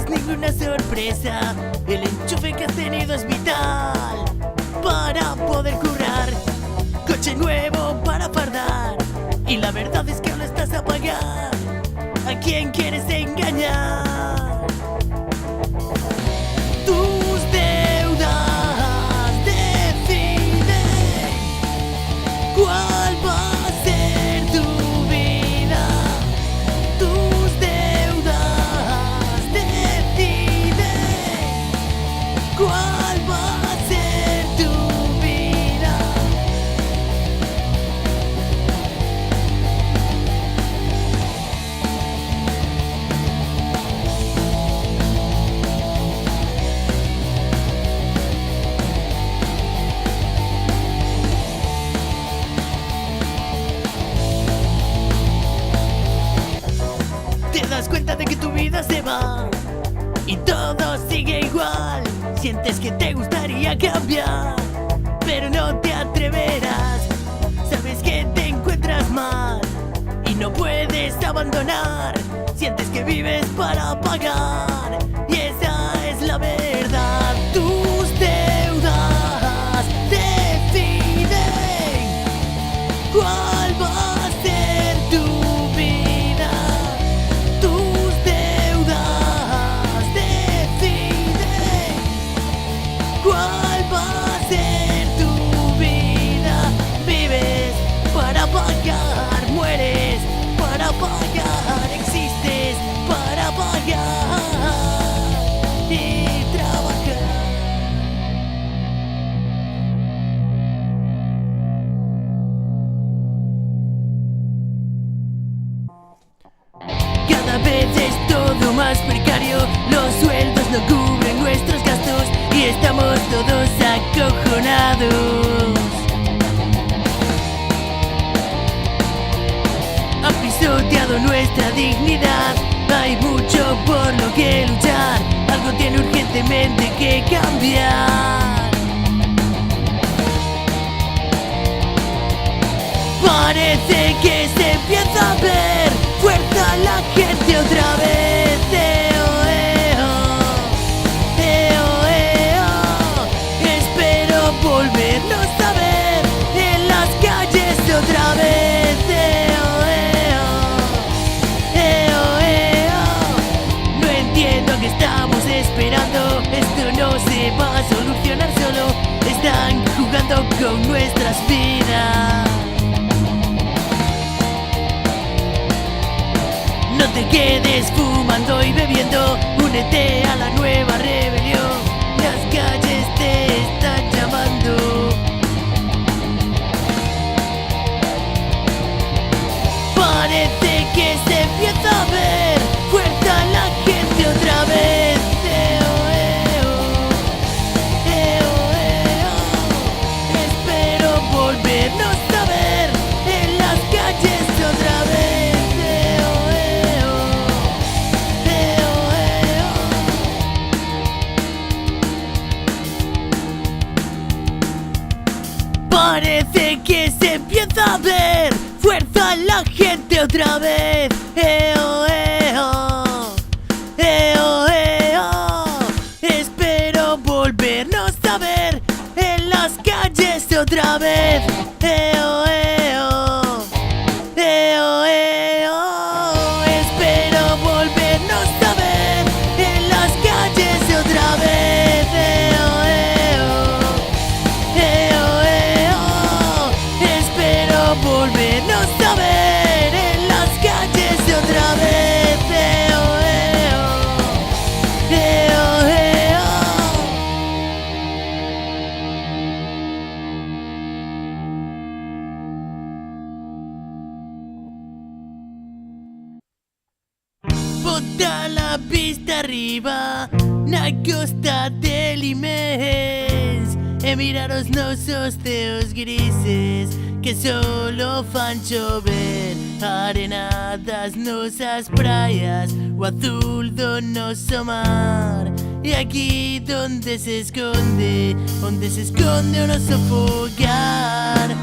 ninguna sorpresa. El enchufe que has tenido es vital para poder currar. Coche nuevo para fardar, y la verdad es que no estás a pagar. ¿A quién quieres engañar? Tus deudas deciden cuál va a ser tu vida. Tus deudas deciden cuál va a ser tu vida. Te das cuenta de que tu vida se va y todo sigue igual. Sientes que te gustaría cambiar, pero no te atreverás. Sabes que te encuentras mal y no puedes abandonar. Sientes que vives para pagar, y esa es la verdad. Tus deudas deciden cuál va a ser tu vida. Tus deudas deciden cuál va a ser tu vida. Vives para pagar, mueres para pagar, existes para pagar y trabajar. Cada vez es todo más precario, los sueldos no cubren nuestros gastos y estamos todos acojonados. Ha pisoteado nuestra dignidad, hay mucho por lo que luchar, algo tiene urgentemente que cambiar. Parece que se empieza a ver fuerza la gente otra vez. Espero volvernos a ver en las calles otra vez. No entiendo a qué estamos esperando, esto no se va a solucionar solo. Están jugando con nuestras vidas. No te quedes fumando y bebiendo, únete a la nueva rebelión. Las calles te están llamando. Parece que se empieza a ver fuerza la gente otra vez. Espero volvernos a ver en las calles otra vez. Parece que se empieza a ver fuerza en la gente otra vez. Espero volvernos a ver en las calles otra vez. Espero volvernos a ver en las calles otra vez. Espero volvernos a ver en las calles otra vez. Bota la vista arriba, na costa del Imés, e miraros nosos ceos grises que solo fan chover arenadas nosas praias, o azul do noso mar. E aquí donde se esconde o noso fogar.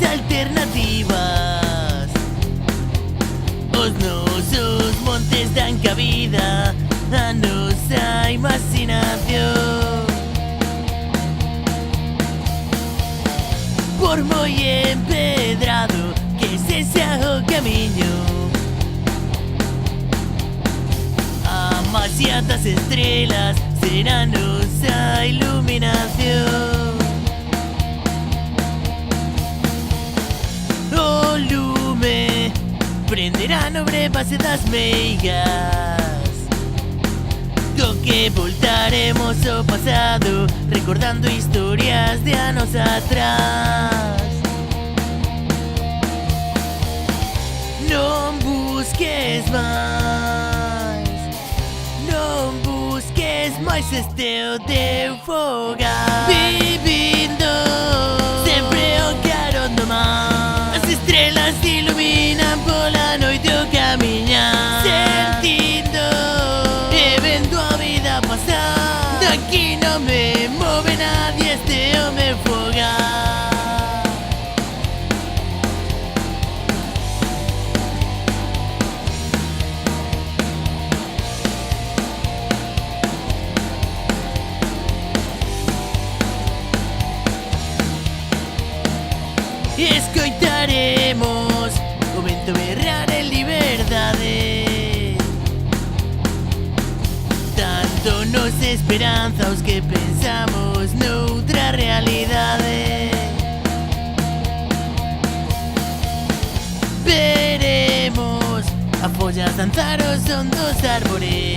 alternativas. Os nosos montes dan cabida a nosa imaginación. Por moi empedrado que se xa o camiño, amasiadas estrelas será nosa iluminación. O lume prenderá nobre base das meigas, co que voltaremos ao pasado, recordando historias de anos atrás. Non busques máis, non busques máis este o teu fogar. Vivindo sempre o carón do mar, as estrelas iluminan pola noite o camiñar. Sentindo e vendo a vida pasar, daqui non me move nadie, este o meu fogar. Escoitaremos o vento berrar en liberdade, tanto nos esperanza os que pensamos noutra realidade. Veremos a follas danzar o son dos árbores,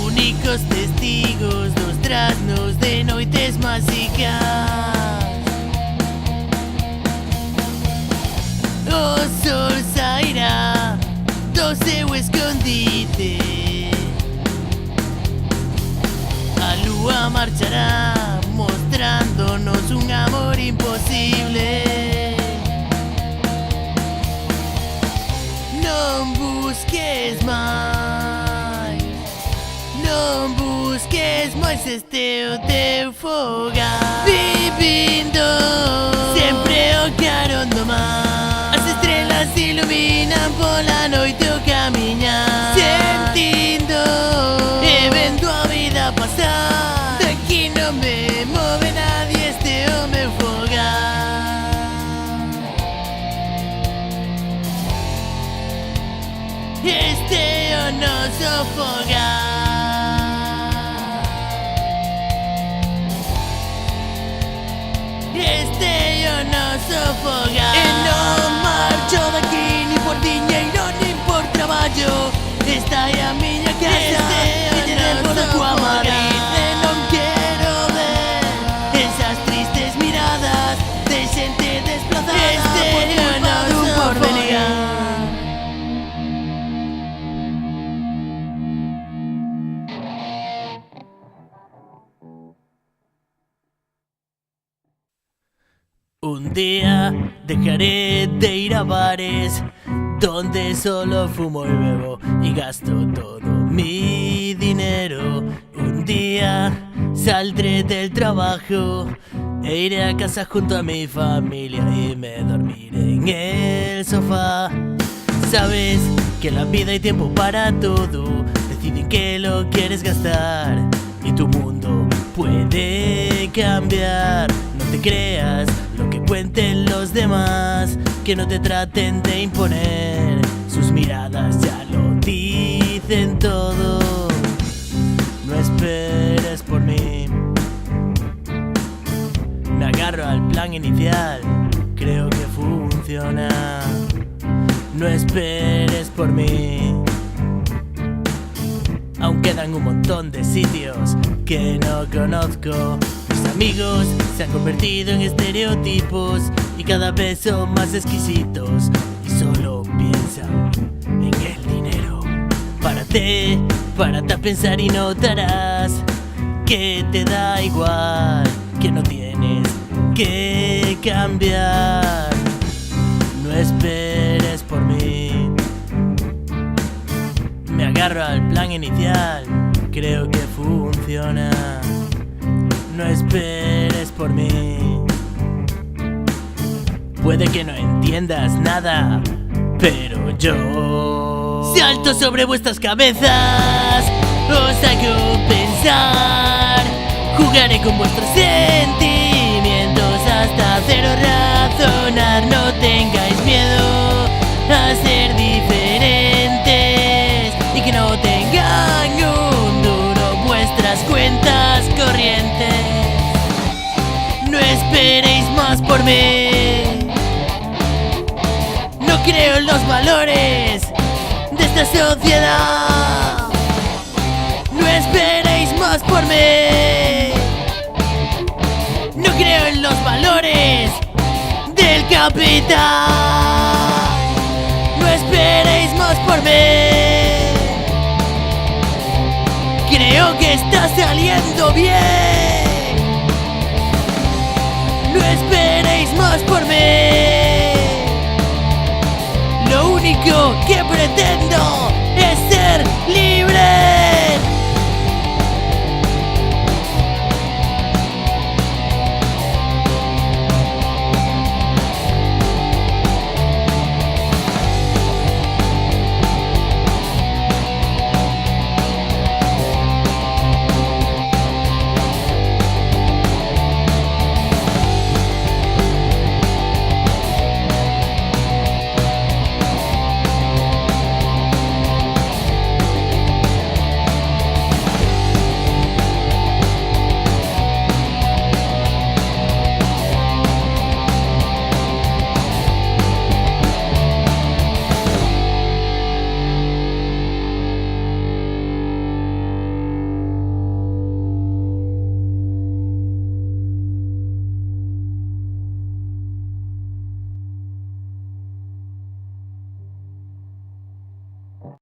únicos testigos dos trasnos de noites máxicas. O sol sairá do seu escondite, a lúa marchará mostrándonos un amor imposible. Non busques máis, non busques máis este o teu fogar. Vivindo sempre o carón do mar, as estrelas iluminan pola noite o camiñar. Sentindo e vendo a vida pasar, daqui non me move nadie, este o meu fogar. Este é o noso fogar. Este é o noso fogar. E non marcho daqui ni por diñeiro ni por traballo, esta é a miña casa, e teléfono coa Madrid. E non quero ver esas tristes miradas de xente desplazada. Este é o noso porvenir. Un día dejaré de ir a bares donde solo fumo y bebo y gasto todo mi dinero. Un día saldré del trabajo e iré a casa junto a mi familia y me dormiré en el sofá. Sabes que en la vida hay tiempo para todo, decide en qué lo quieres gastar y tu mundo puede cambiar. No te creas lo que cuenten los demás, que no te traten de imponer, sus miradas ya lo dicen todo. No esperes por mí, me agarro al plan inicial, creo que funciona. No esperes por mí, aún quedan un montón de sitios que no conozco. Mis amigos se han convertido en estereotipos y cada vez son más exquisitos y solo piensan en el dinero. Párate a pensar y notarás que te da igual, que no tienes que cambiar. No esperes por mí, me agarro al plan inicial, creo que funciona. no esperes por mí. Puede que no entiendas nada, pero yo salto sobre vuestras cabezas, os hago pensar, jugaré con vuestros sentimientos hasta haceros razonar. No tengáis miedo a ser diferentes y que no tengan un duro vuestras cuentas corrientes. No esperéis más por mí. No creo en los valores de esta sociedad. No esperéis más por mí. No creo en los valores del capital. No esperéis más por mí. Creo que está saliendo bien. No esperéis más por mí. Lo único que pretendo es ser libre.